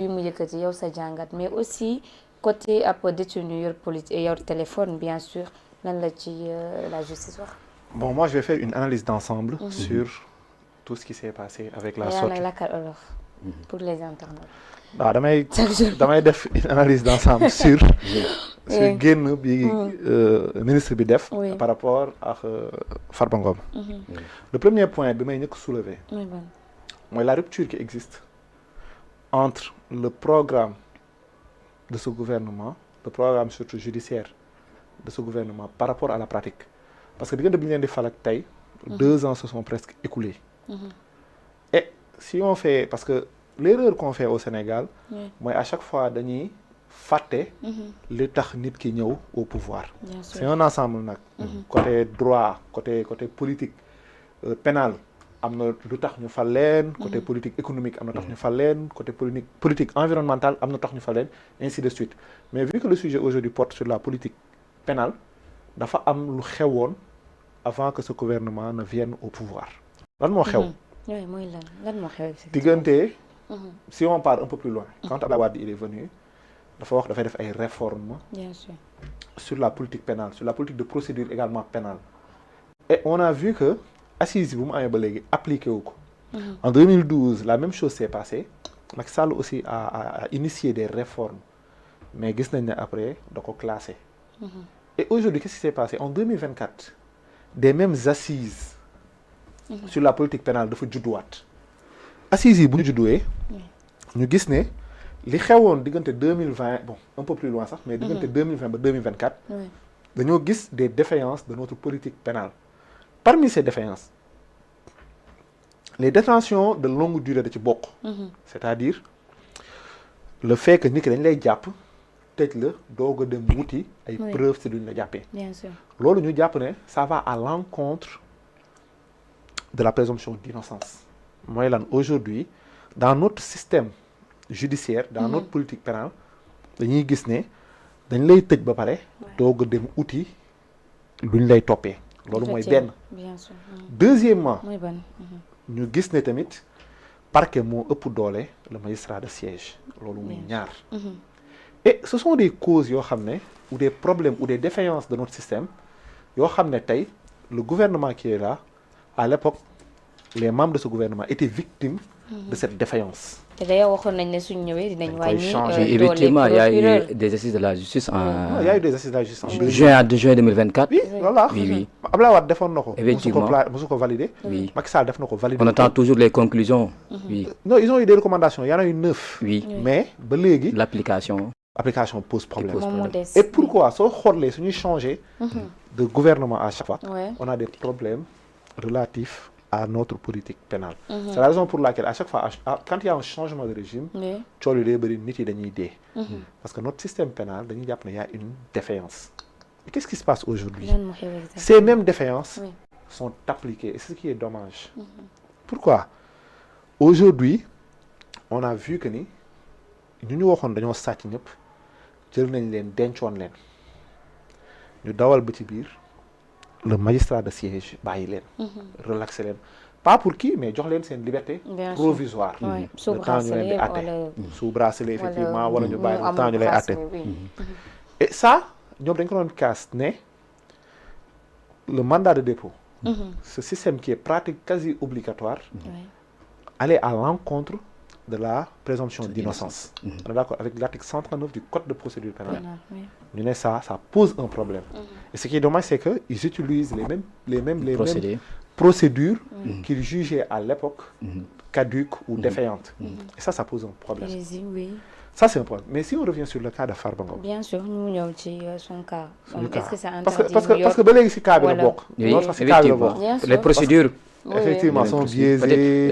yu mu yëkkati yow sa jàngat mais aussi côté ab détenu yor yor téléphone bien sûr lan la ci la justice wax. Bon, moi je vais faire une analyse d'ensemble sur tout ce qui s'est passé avec la sortie. Pour les internautes. waaw damay def une analyse d'ensemble sur génn bi ministre bi def par rapport ak Farba Ngom. Le premier point bi may njëkk soulever mooy la rupture qui existe entre le programme de ce gouvernement, le programme surtout judiciaire de ce gouvernement par rapport à la pratique. Parce que diggante bi ñu leen di fal ak tey 2 ans se sont presque écoulés. Et si on fait, parce que l'erreur qu'on fait au Sénégal mooy à chaque fois dañuy fàtte li tax nit ki ñëw au pouvoir. C'est un ensemble nag. Côté droit, côté politique, pénal am na lu tax ñu fal leen, côté politique économique am na tax ñu fal leen, côté politique environnementale am na tax ñu fal leen, ainsi de suite. Mais vu que le sujet aujourd'hui porte sur la politique pénale, dafa am lu xewoon avant que ce gouvernement ne vienne au pouvoir. Lan moo xew? Oui, mooy lan moo xew? Diggante, si on part un peu plus loin, quand Abdoulaye Wade il est venu, dafa wax dafay def ay réformes sur la politique pénale, sur la politique de procédure également pénale. Et on a vu que assise bu mu amee ba léegi appliqué wu ko. En 2012, la même chose s'est passée. Macky Sall aussi a initié des réformes, mais gis nañ ne après da ko classé. Et aujourd'hui, qu'est-ce qui s'est passé? En 2024, des mêmes assises sur la politique pénale dafa judduwaat. Assises yi bu ñu judduwee ñu gis ne li xewoon diggante 2020, bon un peu plus loin sax, mais diggante 2020 ba 2024 dañoo gis des défaillances de notre politique pénale. Parmi ces défaillances, les détentions de longue durée da ci bokk. C'est-à-dire le fait que nit ki dañ lay jàpp tëj la doog a dem wuti ay preuves si duñ la jàppee. Bien sûr. Loolu ñu jàpp ne ça va à l'encontre de la présomption d'innocence. Mooy lan aujourd'hui dans notre système judiciaire, dans notre politique pénale dañuy gis ne dañ lay tëj ba pare doog a dem uti luñ lay toppee. Loolu mooy benn. Bien sûr. Deuxièmement, mooy ban. ñu gis ne tamit parquet moo ëpp doole le magistrat de siège. Loolu muy ñaar. Et ce sont des causes yoo xam ne ou des problèmes ou des défaillances de notre système yoo xam ne tey le gouvernement qui est là à l'époque les membres de ce gouvernement étaient victimes de cette défaillance. te d'ailleurs waxoon nañ ne suñ ñëwee dinañ wàññi effectivement il y a eu des assises de la justice il y a eu des assises de la justice en juin 2024. oui voilà. Oui. Abdoulaye Wade defoon na ko. Effectivement mosu ko validé. Oui. Macky Sall def na ko validé. On attend toujours les conclusions. Oui. Non, ils ont eu des recommandations, il y en a eu 9. Oui. Mais ba léegi L'application pose problème. des. Et pourquoi soo xoolee suñuy changer de gouvernement à chaque fois, Ouais. on a des problèmes relatifs à notre politique pénale. C'est la raison pour laquelle à chaque fois quand il y a un changement de régime, coow li day bëri nit yi dañuy dee. Parce que notre système pénal dañuy jàpp ne y a une défaillance. Et qu'est-ce qui se passe aujourd'hui? Lan moo xew exactement? Ces mêmes défaillances Oui. sont appliquées, et c'est ce qui est dommage. Pourquoi? Aujourd'hui, on a vu que ni ñu waxoon dañoo sàcc ñëpp jël nañ leen dencoon leen ñu dawal ba ci biir le magistrat de siège bàyyi leen. relaxé leen pas pour qui mais jox leen seen liberté Bien sûr. provisoire. Ouais. Sous le temps ñu leen di bracelet àtte. wala- Sous bracelet effectivement wala ñu bàyyi le temps ñu lay amul àtte. bracelet, oui. Et ça ñoom dañ ko doon casse ne le mandat de dépôt. Ce système qui est pratique quasi obligatoire Ouais. aller à l'encontre de la présomption d'innocence. On est d'accord avec l'article 139 du Code de procédure pénale. Pénal, oui. Ñu ne ça pose un problème. Et ce qui est dommage, c'est qu'ils utilisent les mêmes procédures qu'ils jugeaient à l'époque caduques ou défaillantes. Et ça pose un problème. Allez-y, oui. Ça, c'est un problème. Mais si on revient sur le cas de Farba Ngom. Bien sûr ñu ñëw ci son cas. suñu Est-ce que ça parce interdit parce que ba léegi si cas bi la Voilà. bokk. Oui, Non, sax si cas bi la effectivement. bokk. Bien sûr. Les procédures. Oui, Effectivement, oui. sont Les biaisées.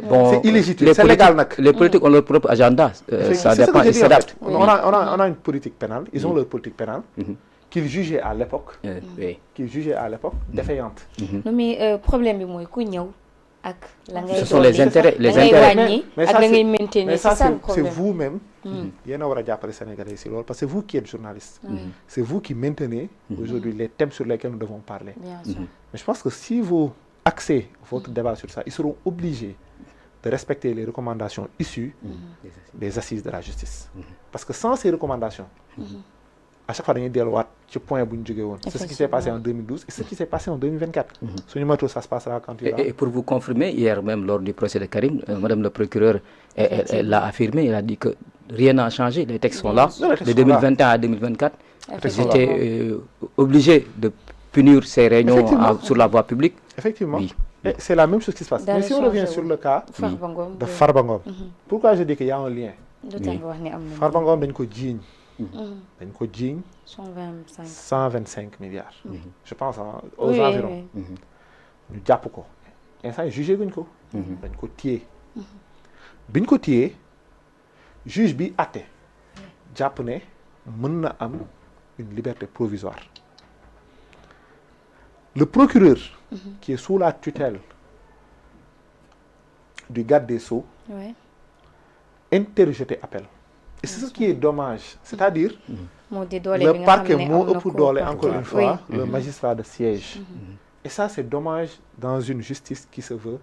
peut-être, bon, C'est illégitime. les C'est politiques- légal nag. Les politiques ont leur propre agenda. C'est Ça ce que dépend, j'ai ils dit, en s'adaptent. fait. On a une politique pénale. Ils ont leur politique pénale qu'ils jugeaient à l'époque. Oui. Qu'ils jugeaient à l'époque défaillante. non mais problème bi mooy ku ñëw ak la ngay Ce sont les intérêts. la ngay wàññi Mais ak ça, la ngay c'est- maintenir mais c'est ça, ça le c'est problème. vous-même. Yéen a war a jàppale Sénégalais si loolu parce que c'est vous qui êtes journaliste. C'est vous qui maintenez aujourd'hui les thèmes sur lesquels nous devons parler. Bien sûr. Mais je pense que si vous axez votre débat sur ça, ils seront obligés de respecter les recommandations issues des assises de la justice. Parce que sans ces recommandations, à chaque fois, on a ce point. C'est ce qui s'est passé en 2012 et ce qui s'est passé en 2024. Ça se passera quand il Et pour vous confirmer, hier même lors du procès de Karim, Madame le procureur elle l'a affirmé, elle a dit que rien n'a changé, les textes sont là. De 2021 à 2024, ils étaient obligés de punir ces réunions sur la voie publique. Effectivement. Oui. Et c'est la même chose qui se passe. Mais si on revient sur le cas de Farba Ngom, pourquoi je dis qu'il y a un lien? Farba Ngom, dañ ko jiiñ 125 milliards. Je pense aux environs. Ñu jàpp ko instant jugé guñ ko. dañ ko téye. biñ ko téye juge bi àtte jàpp ne mën na am une liberté provisoire. Le procureur qui est sous la tutelle du garde des Sceaux interjeté appel. Et c'est ce qui est dommage, c'est-à-dire le parquet encore une fois, le magistrat de siège. Et ça c'est dommage dans une justice qui se veut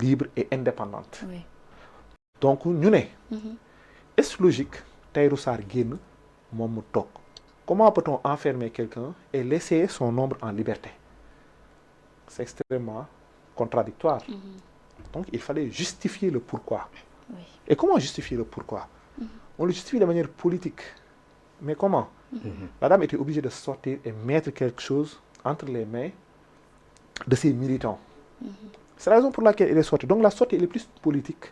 libre et indépendante. Donc ñu ne est-ce logique Tahirou Sarr génn moom mu toog? Comment peut-on enfermer quelqu'un et laisser son ombre en liberté? C'est extrêmement contradictoire. Donc il fallait justifier le pourquoi. Et comment justifier le pourquoi? On le justifie de manière politique. Mais comment? La dame était obligée de sortir et mettre quelque chose entre les mains de ses militants. C'est la raison pour laquelle elle est sortie. Donc la sortie elle est plus politique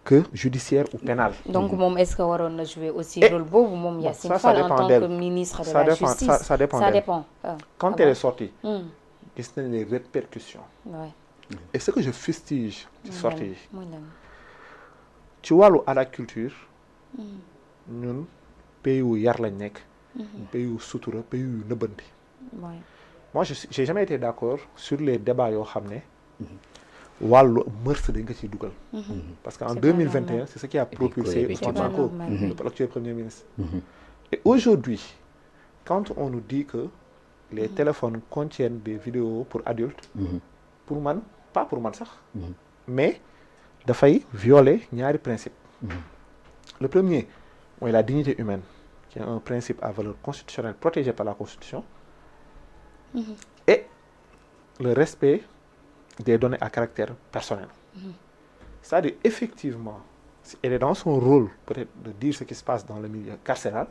que judiciaire ou pénale. Donc est-ce que Waron a joué aussi rôle beau ou Yassine Fall en tant que ministre de la Justice? Ça dépend. Quand elle est sortie, il y a les répercussions. Et ce que je fustige de sortie, tu vois à la culture, ñun pays où yar lañ nekk, pays où sutura, pays où nëbbanti. Moi j'ai jamais été d'accord sur les débats yoo xam ne wàllu mœurs dañ ko ciy dugal. Parce qu'en 2021 c'est ce qui a propulsé Ousmane Sonko, l'actuel premier ministre. Et aujourd'hui quand on nous dit que les téléphones contiennent des vidéos pour adultes, pour man pas pour man sax, mais dafay violer ñaari principe. Le premier, c'est la dignité humaine, qui est un principe à valeur constitutionnelle protégé par la Constitution, et le respect des données à caractère personnel. C'est-à-dire, effectivement, elle est dans son rôle, peut-être, de dire ce qui se passe dans le milieu carcéral,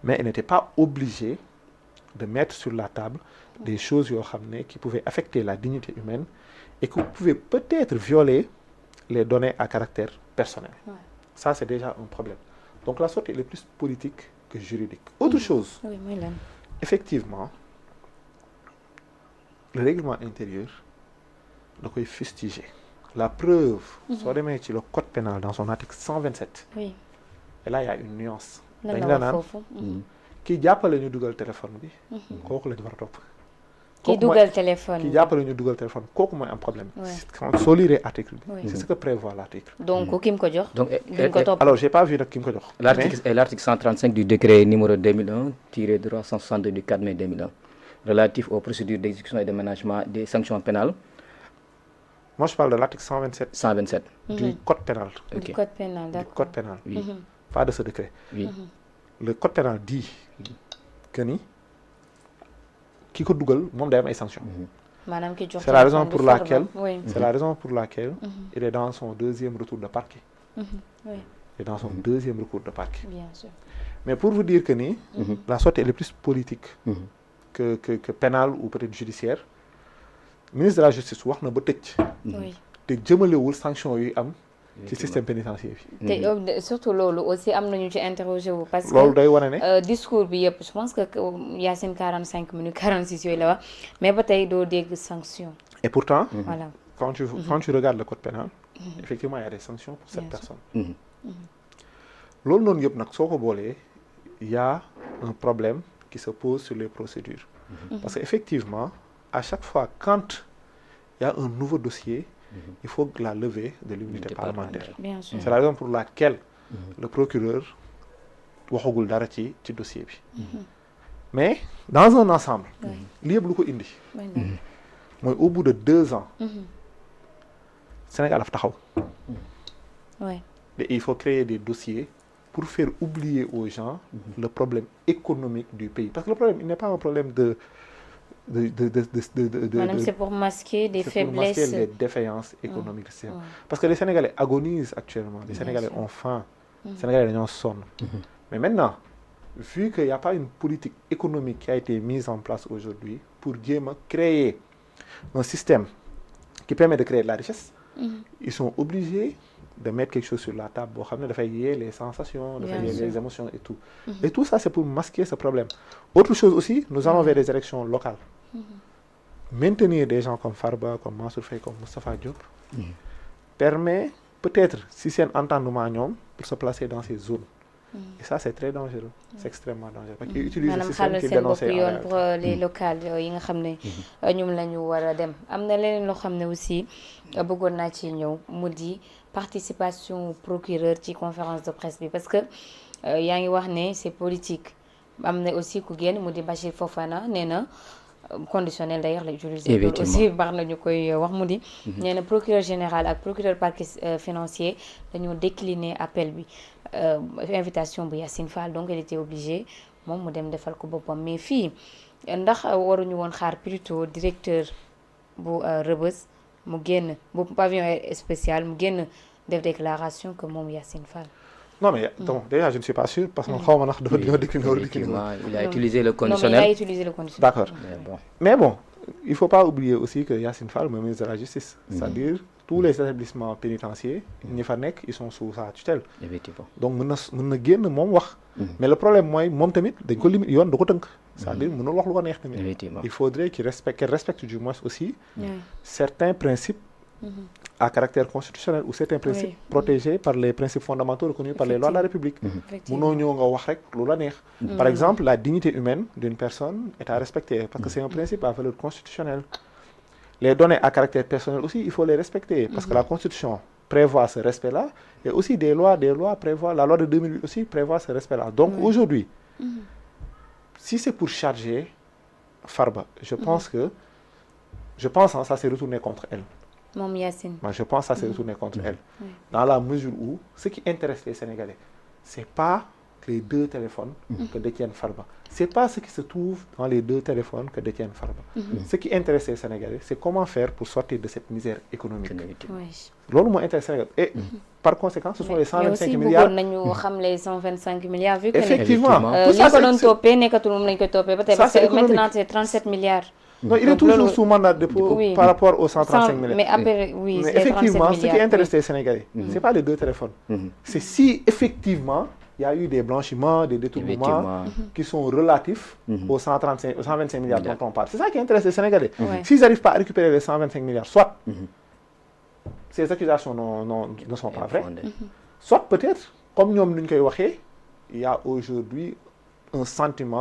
mais elle n'était pas obligée de mettre sur la table des choses qui pouvaient affecter la dignité humaine et qui pouvaient peut-être violer les données à caractère personnel. Ça, c'est déjà un problème. Donc la sortie elle est plus politique que juridique. Autre chose, effectivement, le règlement intérieur doit être fustigé. La preuve, sur le code pénal dans son article 127, et là il y a une nuance. Qui jàppale ñu dugal téléphone bi kooku la ñu war a topp. Qui dugal téléphone qui jàppale ñu dugal téléphone kooku mooy un problème. Soo liree article bi, c'est ce que prévoit l'article. Donc ki mu ko jox. Alors j'ai pas vu nag ki mu ko jox. L'article 135 du décret numéro 2001-362 du 4 mai 2001 relatif aux procédures d'exécution et de ménagement des sanctions pénales. Moi je parle de l'article 127 du code pénal. Du code pénal, d'accord. Du code pénal, pas de ce décret. Le code pénal dit que ni ki ko dugal moom day am ay sanctions. C'est la raison pour laquelle il est dans son deuxième retour de parquet. Il est dans son deuxième recours de parquet. Bien sûr. Mais pour vous dire que ni la sortie elle est plus politique que pénale ou peut-être judiciaire. Le ministre de la Justice wax na ba tëj. te jëmalewul sanction yu am ci système pénitentiaire bi. te surtout loolu aussi am nañu ci interroger wu. parce que loolu day wane ne discours bi yëpp je pense que Yacine 45 minutes 46 yooyu la wax mais ba tey doo dégg sanction. Et pourtant voilà. quand tu regardes le code pénal effectivement il y a des sanctions pour cette personne. loolu noonu yëpp nag soo ko boolee il y a un problème qui se pose sur les procédures. Parce qu'effectivement à chaque fois quand il y a un nouveau dossier, il faut la levée de l'immunité parlementaire. Bien sûr. C'est la raison pour laquelle le procureur waxagul dara ci dossier bi. Mais dans un ensemble, li yëpp lu ko indi mooy au bout de 2 ans Sénégal dafa taxaw. Ouais. Et il faut créer des dossiers pour faire oublier aux gens le problème économique du pays. Parce que le problème, il n'est pas un problème Madame, c'est pour masquer des faiblesses. Pour masquer les défaillances économiques. Parce que les Sénégalais agonisent actuellement. Les Sénégalais ont faim. Les Sénégalais ont sonn. Mais maintenant, vu qu'il n'y a pas une politique économique qui a été mise en place aujourd'hui pour créer un système qui permet de créer de la richesse, ils sont obligés de mettre quelque chose sur la table pour faire les sensations, de faire les émotions et tout. Et tout ça, c'est pour masquer ce problème. Autre chose aussi, nous allons vers des élections locales. Maintenir des gens comme Farba, comme Mansour Faye, comme Moustapha Diop, permet peut-être, si c'est un entendement, pour se placer dans ces zones. Et ça, c'est très dangereux. C'est extrêmement dangereux. Parce qu'ils utilisent le système qui est dénoncé pour les locales. Yi nga xamné ñum lañu wara dem. Amna leneen lo xamné aussi bëggon na ci ñëw mu di participation procureur ci conférence de presse bi parce que yaa ngi wax né c'est politique. Amna aussi ku génn mu di Bachir Fofana néna conditionnel d'ailleurs la utiliser aussi bar nañu koy wax mu di néna procureur général ak procureur parquet financier dañu décliner appel bi invitation bu Yacine Fall donc il était obligé mom mu dem defal ko bopam mais fi ndax waruñu won xaar plutôt directeur bu Rebeuss mu génn bu pavillon spécial mu génn def déclaration que mom Yacine Fall. Non mais donc, déjà je ne suis pas sûr parce que il a utilisé le conditionnel. Non, mais il a utilisé le conditionnel. D'accord. Mais bon, il ne faut pas oublier aussi que Yacine Fall, le ministre de la Justice, c'est-à-dire tous les établissements pénitentiaires, ils sont sous sa tutelle. Effectivement. Donc, mais le problème, moi, c'est-à-dire il faudrait qu'elle respecte du moins aussi certains principes à caractère constitutionnel ou certains principes protégés par les principes fondamentaux reconnus par les lois de la République. Par exemple, la dignité humaine d'une personne est à respecter parce que c'est un principe à valeur constitutionnelle. Les données à caractère personnel aussi, il faut les respecter parce que la Constitution prévoit ce respect-là et aussi des lois prévoient, la loi de 2008 aussi prévoit ce respect-là. Donc aujourd'hui, si c'est pour charger Farba, je pense que ça s'est retourné contre elle. Mom Yacine. Moi, je pense que ça s'est retourné contre elle. Dans la mesure où ce qui intéresse les Sénégalais, ce n'est pas les 2 téléphones que détiennent Farba. Ce n'est pas ce qui se trouve dans les 2 téléphones que détiennent Farba. Ce qui intéresse les Sénégalais, c'est comment faire pour sortir de cette misère économique. Et par conséquent, ce sont les 125 milliards. Mais aussi, les 125 milliards, vu que effectivement, maintenant c'est 37 milliards. Non, il est toujours sous mandat de dépôt par rapport aux 135 milliards. Mais, après, oui, mais effectivement, ce qui intéresse les Sénégalais, ce n'est pas les 2 téléphones. C'est si effectivement il y a eu des blanchiments, des détournements qui sont relatifs aux 125 milliards dont on parle. C'est ça qui intéresse les Sénégalais. S'ils n'arrivent pas à récupérer les 125 milliards, soit ces accusations ne sont pas vraies, soit peut-être, comme nous l'avons dit, il y a aujourd'hui un sentiment